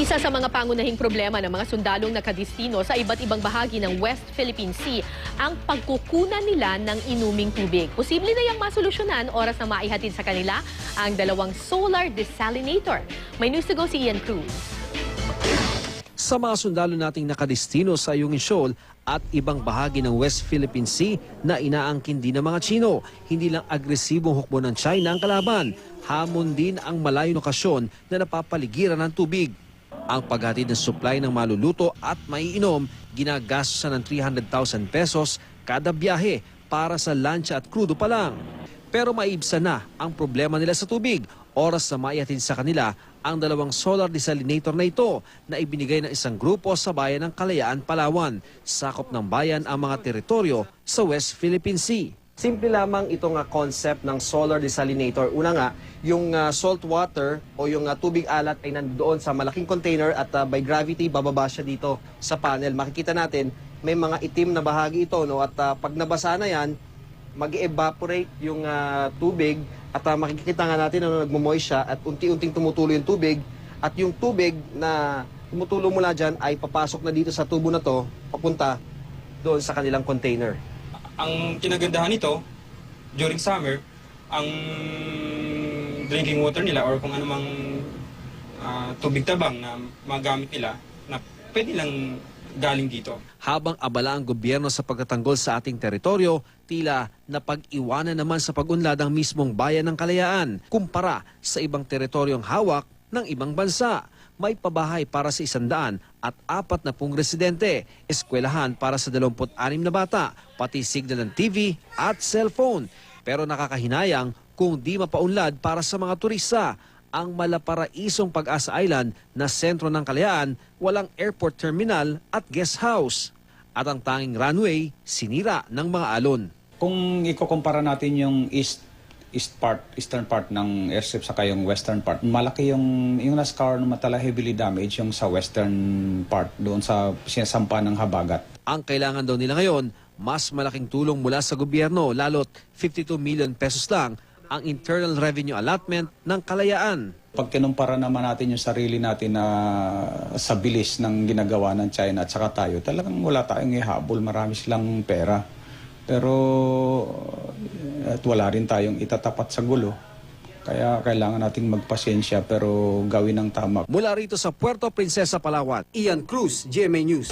Isa sa mga pangunahing problema ng mga sundalong nakadistino sa iba't ibang bahagi ng West Philippine Sea ang pagkukunan nila ng inuming tubig. Posible na yang masolusyonan oras na maihatid sa kanila ang dalawang solar desalinator. May news to go si Ian Cruz. Sa mga sundalo nating nakadistino sa Ayungin Shoal at ibang bahagi ng West Philippine Sea na inaangkin din ng mga Chino, hindi lang agresibong hukbo ng China ang kalaban, hamon din ang malayong lokasyon na napapaligiran ng tubig. Ang paghatid ng supply ng maluluto at maiinom, ginagastosan ng 300,000 pesos kada biyahe para sa lancha at krudo pa lang. Pero maibsan na ang problema nila sa tubig, oras na maihatid sa kanila ang dalawang solar desalinator na ito na ibinigay ng isang grupo sa bayan ng Kalayaan, Palawan. Sakop ng bayan ang mga teritoryo sa West Philippine Sea. Simple lamang itong concept ng solar desalinator. Una nga, yung salt water o yung tubig alat ay nandoon sa malaking container at by gravity bababa siya dito sa panel. Makikita natin may mga itim na bahagi ito, no? At pag nabasa na yan, mag-evaporate yung tubig at makikita nga natin na nagmo-moist siya at unti-unting tumutulo yung tubig at yung tubig na tumutulo mula dyan ay papasok na dito sa tubo na to papunta doon sa kanilang container. Ang kinagandahan nito, during summer, ang drinking water nila or kung anumang tubig tabang na magamit nila na pwede lang galing dito. Habang abala ang gobyerno sa pagtatanggol sa ating teritoryo, tila napag-iwanan naman sa pag-unlad ang mismong bayan ng Kalayaan kumpara sa ibang teritoryong hawak ng ibang bansa. May pabahay para sa 100 at 40 residente, eskwelahan para sa 26 na bata, pati signal ng TV at cellphone. Pero nakakahinayang kung di mapaunlad para sa mga turista. Ang malaparaisong Pag-asa Island na sentro ng Kalayaan, walang airport terminal at guest house. At ang tanging runway, sinira ng mga alon. Kung ikukumpara natin yung eastern part ng airstrip sa yung western part, malaki yung na-scar ng matala heavily damage yung sa western part, doon sa sinasampa ng habagat. Ang kailangan daw nila ngayon, mas malaking tulong mula sa gobyerno, lalo't 52 million pesos lang ang internal revenue allotment ng Kalayaan. Pag kinumpara naman natin yung sarili natin na sa bilis ng ginagawa ng China at saka tayo, talagang wala tayong ihabol, marami silang pera. Pero at wala rin tayong itatapat sa gulo. Kaya kailangan nating magpasensya pero gawin ng tama. Mula rito sa Puerto Princesa, Palawan, Ian Cruz, GMA News.